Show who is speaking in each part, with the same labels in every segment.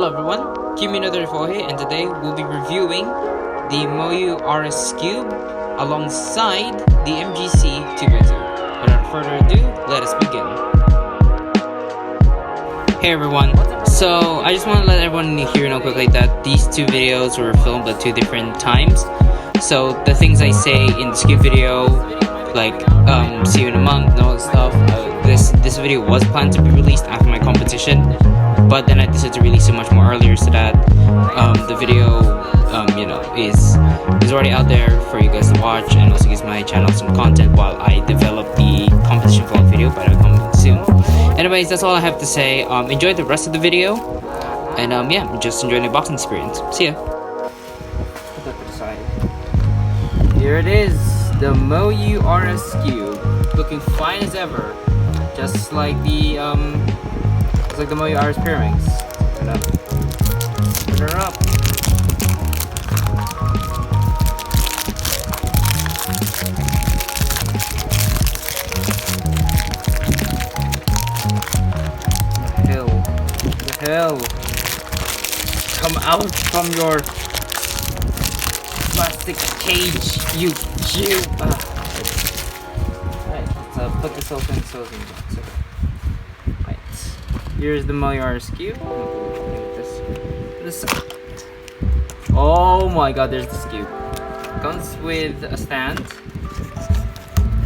Speaker 1: Hello everyone, Cubelelo here, and today we'll be reviewing the Moyu RS Skewb alongside the MGC Cubicle. Without further ado, let us begin. Hey everyone, so I just want to let everyone here know quickly that these two videos were filmed at two different times. So the things I say in the Skewb video, like see you in a month and all that stuff, this video was planned to be released after my competition, but then I decided to release it much more earlier so that the video is already out there for you guys to watch, and also gives my channel some content while I develop the competition vlog video, but it'll come soon. Anyways, that's all I have to say. Enjoy the rest of the video, and yeah, just enjoy the boxing experience. See ya. Put that to the side. Here it is, the Moyu RS Skewb, looking fine as ever, just like the Moyu RS Pyra. Put her up. The hell? Come out from your plastic cage, you. Alright, let's put this open so it's in the box. Right. Here's the Moyu RS Skewb. This. Oh my god, there's the Skewb. Comes with a stand.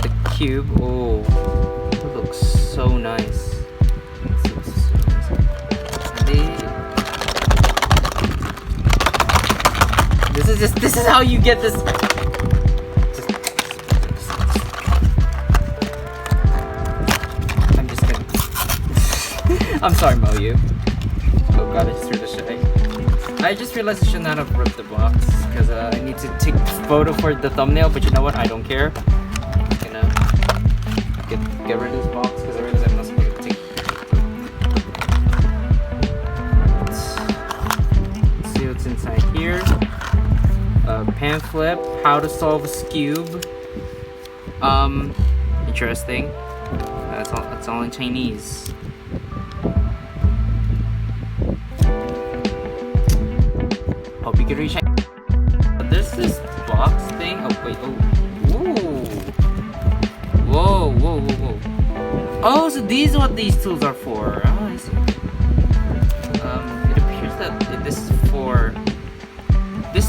Speaker 1: The cube. Oh, it looks so nice. This is how you get this. I'm just kidding. I'm sorry, Moyu. Oh god, I just threw the shit. I just realized I should not have ripped the box because I need to take a photo for the thumbnail. But you know what? I don't care. I'm gonna get rid of this box because I realized I'm not supposed to take. Let's see what's inside here. Pamphlet, how to solve a Skewb. Interesting. That's all in Chinese. Hope you can reach. There's this box thing. Oh wait. Oh. Ooh. Whoa. Oh, so these are what these tools are for. Oh, I see. It appears that this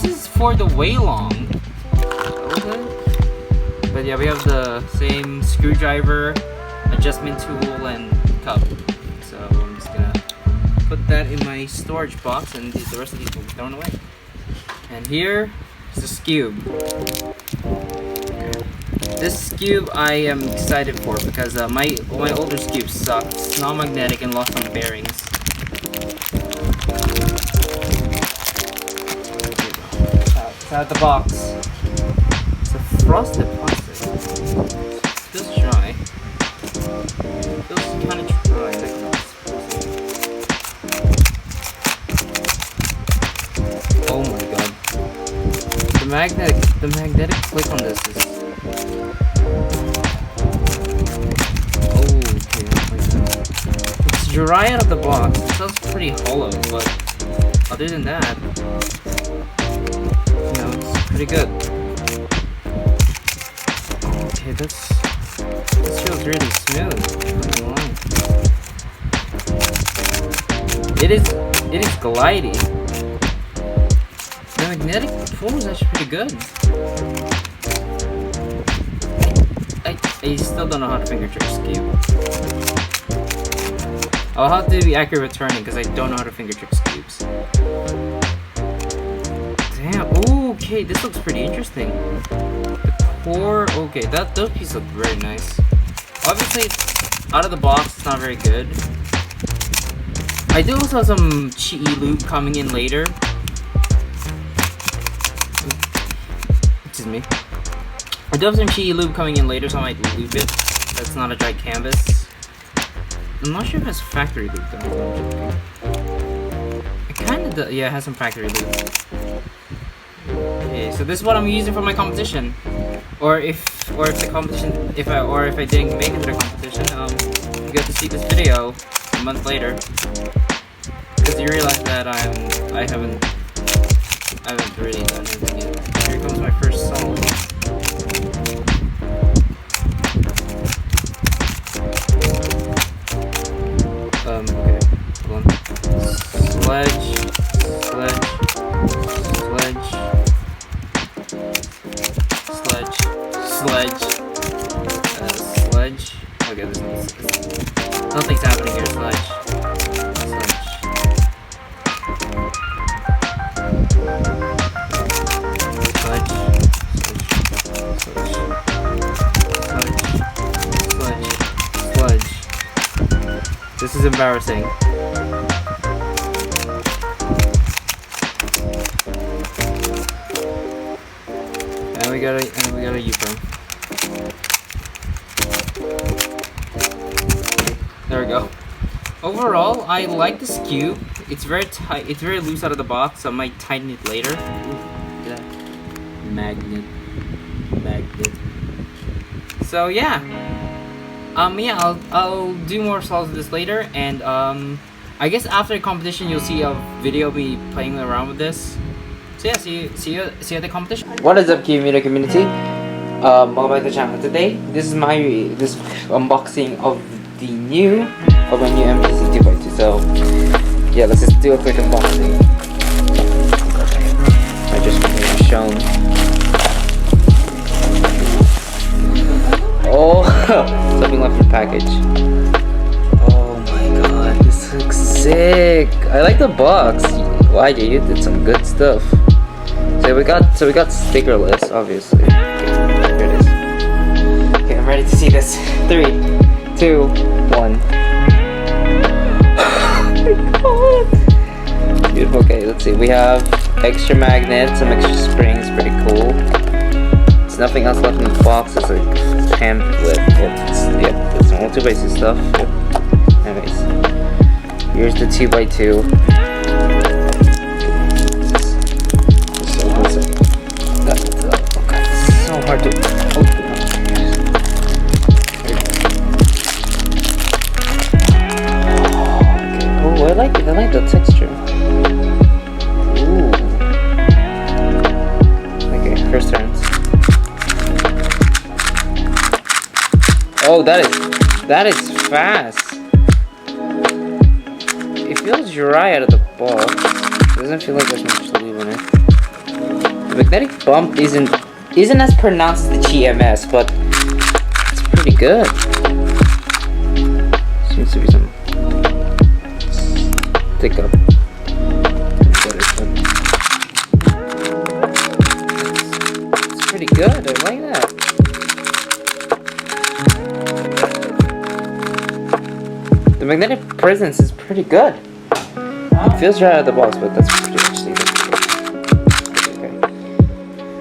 Speaker 1: is for the Waylong. Okay. But yeah, we have the same screwdriver, adjustment tool, and cup. So I'm just gonna put that in my storage box, and the rest of these will be thrown away. And here is the Skewb. This Skewb I am excited for because my older Skewb sucked. It's non-magnetic and lost some bearings. Out the box. It's a frosted plastic. Feels dry. Feels kind of dry. Oh my god. The magnetic click on this is. Okay. It's dry out of the box. It feels pretty hollow, but other than that, pretty good. Okay, this feels really smooth. It is glidey. The magnetic pull is actually pretty good. I still don't know how to finger trick Skewb. I'll have to be accurate with turning because I don't know how to finger trick Skewbs. Damn. Ooh, okay, this looks pretty interesting. The core, okay, those pieces look very nice. Obviously, it's out of the box, it's not very good. I do also have some Chi lube coming in later. Excuse me. I do have some Chi lube coming in later, so I might lube it. That's not a dry canvas. I'm not sure if it has factory lube though. It kind of does. Yeah, it has some factory lube. Okay, so this is what I'm using for my competition, or if I didn't make it to the competition, you get to see this video a month later. because you realize that I haven't really done anything yet. Here comes my first song. Okay, hold on. Sledge. Okay, nothing's happening here. Sledge. This is embarrassing. And we got a U-turn. There we go. Overall, I like this Skewb. It's very tight. It's very loose out of the box, so I might tighten it later. Ooh, look at that. Magnet. So yeah. Yeah, I'll do more solves of this later, and I guess after the competition you'll see a video of me playing around with this. So yeah, see you at the competition. What is up, Cubelelo community? Welcome back to the channel. Today, this is my unboxing of my new MPC 2x2. So yeah, let's just do a quick unboxing. I just shown. Oh, something left in the package. Oh my god, this looks sick. I like the box. Why, you did some good stuff. So we got stickerless, obviously. Okay, here it is. Okay, I'm ready to see this. 3, 2, 1. Oh my god. Beautiful. Okay, let's see. We have extra magnets, some extra springs, pretty cool. There's nothing else left in the box. It's like pamphlet. Yep, it's normal 2x2 stuff. Yep. Anyways, here's the 2x2. So hard to open. Oh, I like it. I like the texture. Ooh. Okay, first turns. Oh, that is fast. It feels dry out of the box. It doesn't feel like there's much lube in it. The magnetic bump isn't as pronounced as the GMS, but it's pretty good. Seems to be some stick up. It's pretty good. I like that. The magnetic presence is pretty good. It feels right out of the box, but that's pretty actually. Okay.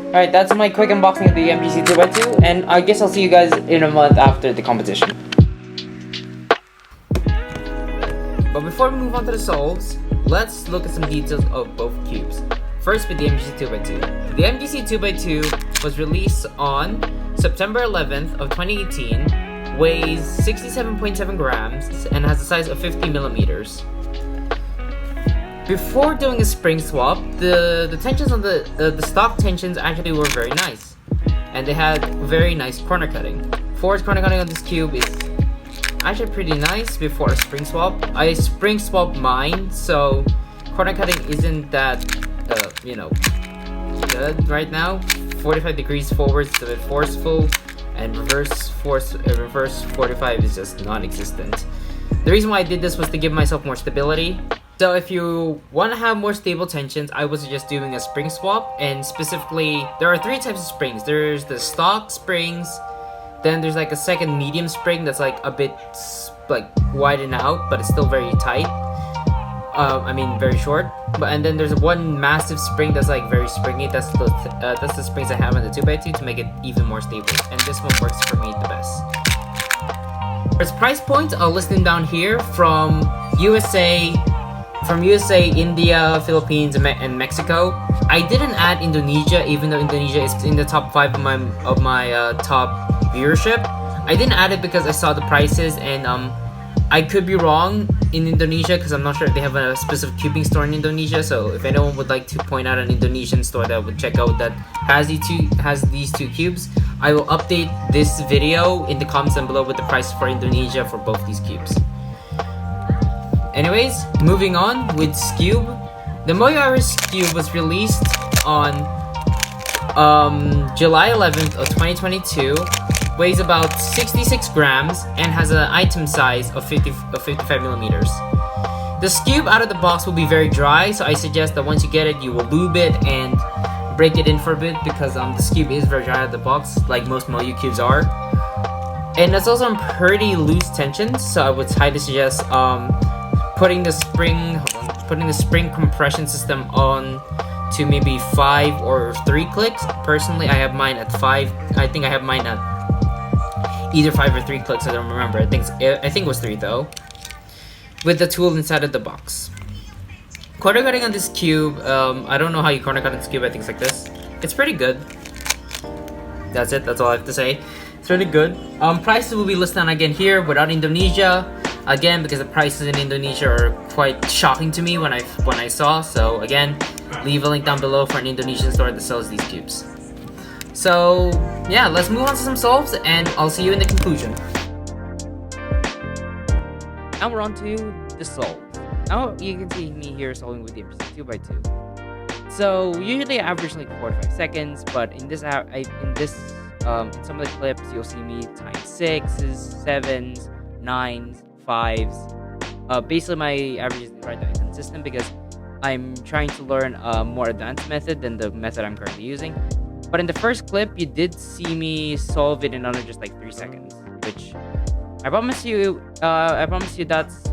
Speaker 1: Alright, that's my quick unboxing of the MPC 2x2, and I guess I'll see you guys in a month after the competition. But before we move on to the solves, let's look at some details of both cubes. First with the MPC 2x2. The MPC 2x2 was released on September 11th of 2018, weighs 67.7 grams, and has a size of 50 millimeters. Before doing a spring swap, the tensions on the stock tensions actually were very nice, and they had very nice corner cutting. Forward corner cutting on this Skewb is actually pretty nice before a spring swap. I spring swapped mine, so corner cutting isn't that good right now. 45 degrees forward is a bit forceful, and reverse 45 is just non-existent. The reason why I did this was to give myself more stability. So if you want to have more stable tensions, I would suggest doing a spring swap, and specifically, there are 3 types of springs. There's the stock springs, then there's like a second medium spring that's like a bit like widened out, but it's still very tight. Very short. And then there's one massive spring that's like very springy. That's the springs I have in the 2x2 to make it even more stable, and this one works for me the best. For its price point, I'll list them down here from USA, India, Philippines, and Mexico. I didn't add Indonesia, even though Indonesia is in the top 5 of my top viewership. I didn't add it because I saw the prices, and I could be wrong in Indonesia because I'm not sure if they have a specific cubing store in Indonesia. So if anyone would like to point out an Indonesian store that would check out that has these two cubes, I will update this video in the comments down below with the price for Indonesia for both these cubes. Anyways, moving on with Skewb. The Moyu Skewb was released on July 11th of 2022. Weighs about 66 grams and has an item size of 55 millimeters. The Skewb out of the box will be very dry, so I suggest that once you get it, you will lube it and break it in for a bit because the Skewb is very dry out of the box, like most Moyu cubes are. And it's also in pretty loose tension, so I would highly suggest putting the spring compression system on to maybe 5 or 3 clicks. Personally, I have mine at 5. I think I have mine at either 5 or 3 clicks. I don't remember. I think it was 3 though. With the tool inside of the box. Corner cutting on this cube. I don't know how you corner cut on this cube. I think it's like this. It's pretty good. That's it. That's all I have to say. It's really good. Prices will be listed on again here without Indonesia. Again, because the prices in Indonesia are quite shocking to me when I saw. So again, leave a link down below for an Indonesian store that sells these cubes. So yeah, let's move on to some solves, and I'll see you in the conclusion. Now we're on to the solve. Now you can see me here solving with the 2x2. So usually I average like 4 to 5 seconds, but in this in some of the clips you'll see me times 6s, 7s, 9s, 5s. Basically my average is right now inconsistent because I'm trying to learn a more advanced method than the method I'm currently using. But in the first clip, you did see me solve it in under just like 3 seconds, which I promise you that's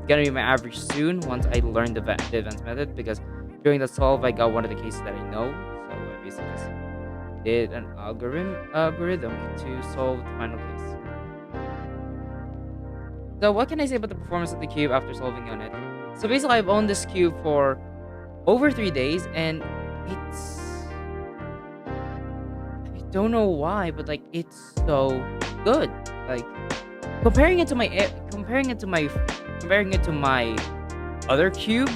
Speaker 1: gonna be my average soon once I learn the advanced method, because during the solve I got one of the cases that I know, so I basically just did an algorithm to solve the final case. So what can I say about the performance of the cube after solving on it? So basically I've owned this cube for over 3 days, and it's, I don't know why, but like it's so good. Like comparing it to my other cube,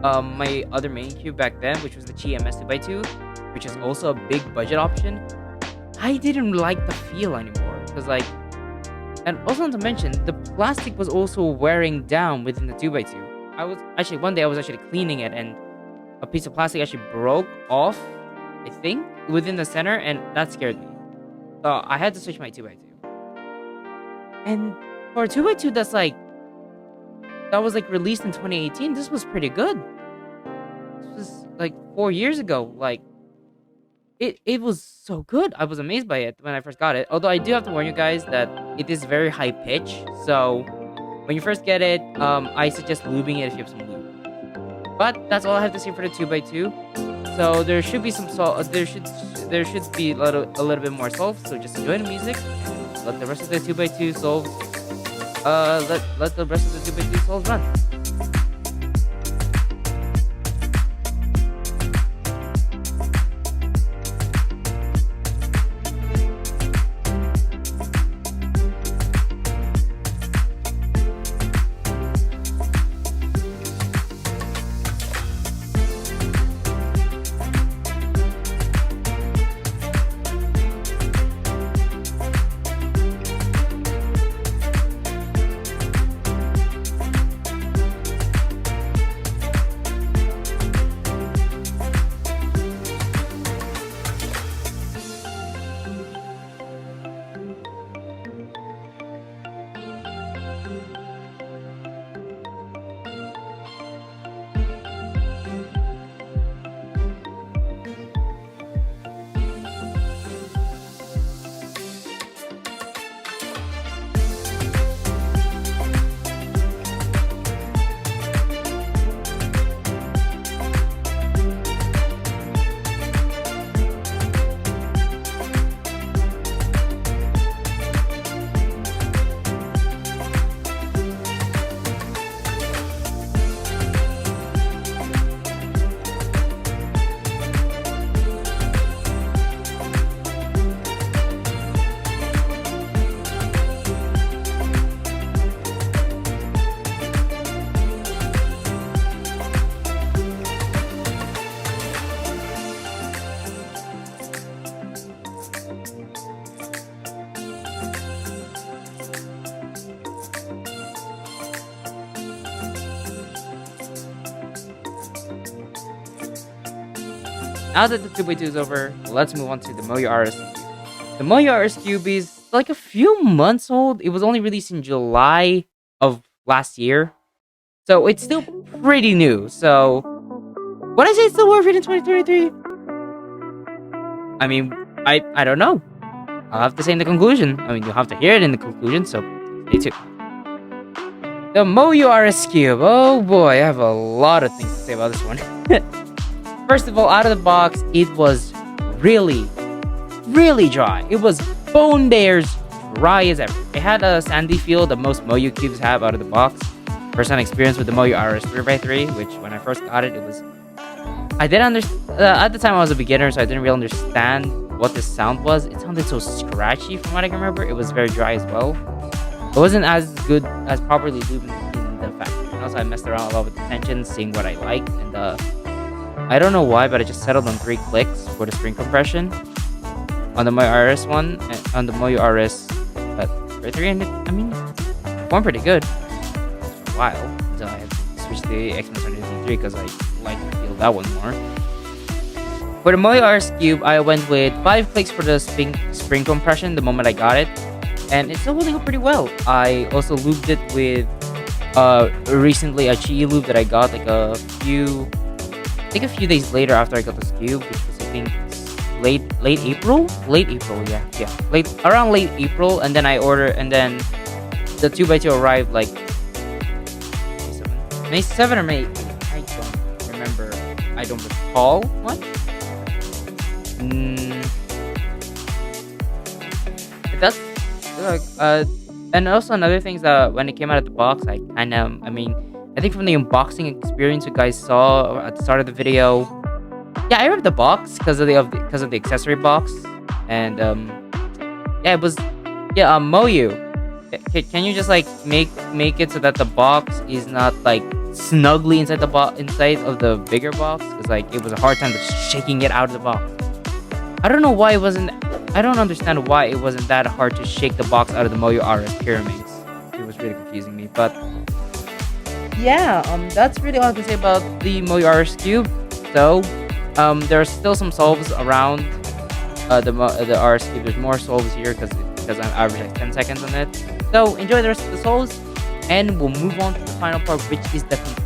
Speaker 1: my other main cube back then, which was the Chi MS 2x2, which is also a big budget option. I didn't like the feel anymore because like, and also not to mention the plastic was also wearing down within the 2x2. One day I was actually cleaning it, and a piece of plastic actually broke off, I think, within the center, and that scared me. So I had to switch my 2x2. And for a 2x2 that was like released in 2018, this was pretty good. This was like 4 years ago. Like it was so good. I was amazed by it when I first got it. Although I do have to warn you guys that it is very high pitch. So when you first get it, I suggest lubing it if you have some lube. But that's all I have to say for the 2x2. So there should be some salt. There should be a little bit more solve. So just enjoy the music and let the rest of the 2x2 solve. Let the rest of the 2x2 solve run. now that the 2x2 is over, let's move on to the Moyu RS. The Moyu RS Skewb is like a few months old. It was only released in July of last year, so it's still pretty new. So, would I say it's still worth it in 2023? I mean, I don't know. I'll have to say in the conclusion. I mean, you'll have to hear it in the conclusion, so stay tuned. The Moyu RS Skewb. Oh boy, I have a lot of things to say about this one. First of all, out of the box, it was really dry. It was bone bears dry as ever. It had a sandy feel that most Moyu cubes have out of the box. First-hand experience with the Moyu RS 3x3, which when I first got it, it was... I didn't understand... at the time, I was a beginner, so I didn't really understand what the sound was. It sounded so scratchy from what I can remember. It was very dry as well. It wasn't as good as properly lubed in the factory. And also, I messed around a lot with the tensions, seeing what I liked. And I don't know why, but I just settled on 3 clicks for the spring compression on the Moyu RS one, and on the Moyu RS 3, and I mean, it performed pretty good for a while until I had to switch to the X123 because I like to feel that one more. For the Moyu RS Skewb, I went with 5 clicks for the spring compression the moment I got it, and it's still holding up pretty well. I also lubed it with recently a Chi lube that I got like a few days later after I got the Skewb, which was I think late April, around late April, and then the 2x2 arrived like May 7 or May 8. I don't remember. I don't recall what. That's and also another thing is that when it came out of the box, I think from the unboxing experience you guys saw at the start of the video, yeah, I remember the box because of the accessory box, and it was Moyu. Can you just like make it so that the box is not like snugly inside of the bigger box? Because like it was a hard time just shaking it out of the box. I don't understand why it wasn't that hard to shake the box out of the Moyu RS Pyramids. It was really confusing me, but yeah, that's really all I can say about the Moyu RS Skewb. So, there are still some solves around the RS Skewb. There's more solves here because I'm averaging like 10 seconds on it. So enjoy the rest of the solves, and we'll move on to the final part, which is the conclusion.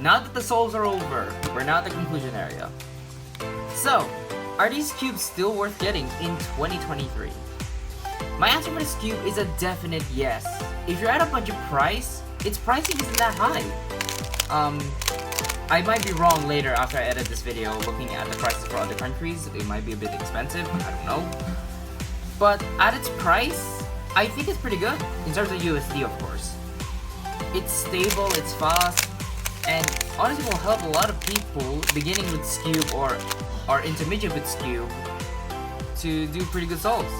Speaker 1: Now that the solves are over, we're now at the conclusion area. So, are these cubes still worth getting in 2023? My answer for this cube is a definite yes. If you're at a budget price, its pricing isn't that high. I might be wrong later after I edit this video looking at the prices for other countries. It might be a bit expensive, I don't know. But at its price, I think it's pretty good, in terms of USD of course. It's stable, it's fast, and honestly will help a lot of people beginning with Skewb or intermediate with Skewb to do pretty good solves.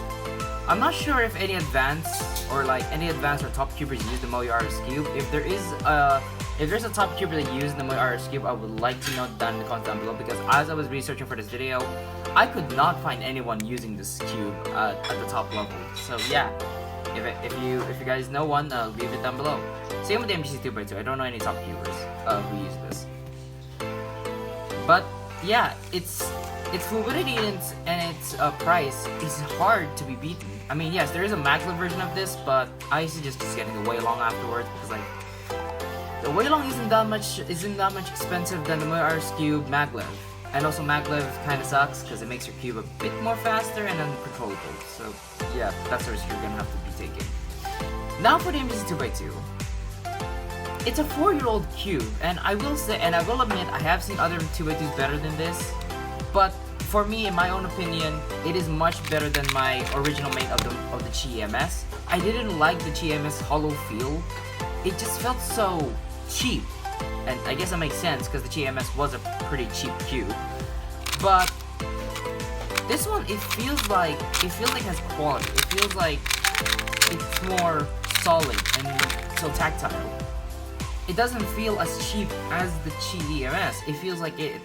Speaker 1: I'm not sure if any advanced or top cubers use the Moyu RS Skewb. If there's a top cuber that uses the Moyu RS Skewb, I would like to know down in the comments down below, because as I was researching for this video, I could not find anyone using this cube at the top level. So yeah, if you guys know one, leave it down below. Same with the MGC 2x2. I don't know any top cubers who use this. But yeah, its fluidity and its price is hard to be beaten. I mean, yes, there is a maglev version of this, but I suggest just getting the Waylong afterwards, because like the Waylong isn't that much expensive than the Moyu RS Skewb maglev. And also maglev kind of sucks because it makes your cube a bit more faster and uncontrollable. So yeah, that's the risk you're gonna have to be taking. Now for the MGC 2x2. It's a 4-year-old cube, and I will admit I have seen other 2x2s better than this, but for me, in my own opinion, it is much better than my original mate of the GMS. I didn't like the GMS hollow feel. It just felt so cheap, and I guess that makes sense because the GMS was a pretty cheap cube. But this one, it feels like it has quality. It feels like it's more solid and so tactile. It doesn't feel as cheap as the GMS. It feels like it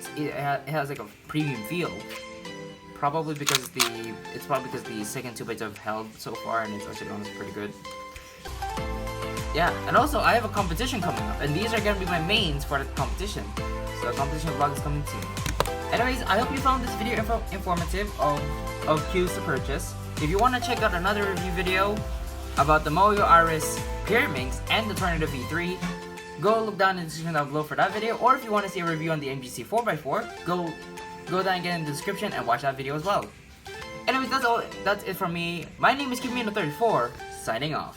Speaker 1: has like a premium feel. Probably because the second 2 bytes I've held so far, and it's actually honestly pretty good. Yeah, and also I have a competition coming up, and these are gonna be my mains for the competition. So the competition vlog is coming soon. Anyways, I hope you found this video informative of cubes to purchase. If you want to check out another review video about the Moyu Aris Pyraminx and the Tornado V3, go look down in the description down below for that video. Or if you want to see a review on the MGC 4x4, go down again in the description and watch that video as well. Anyways, that's it from me. My name is Cubelelo34, signing off.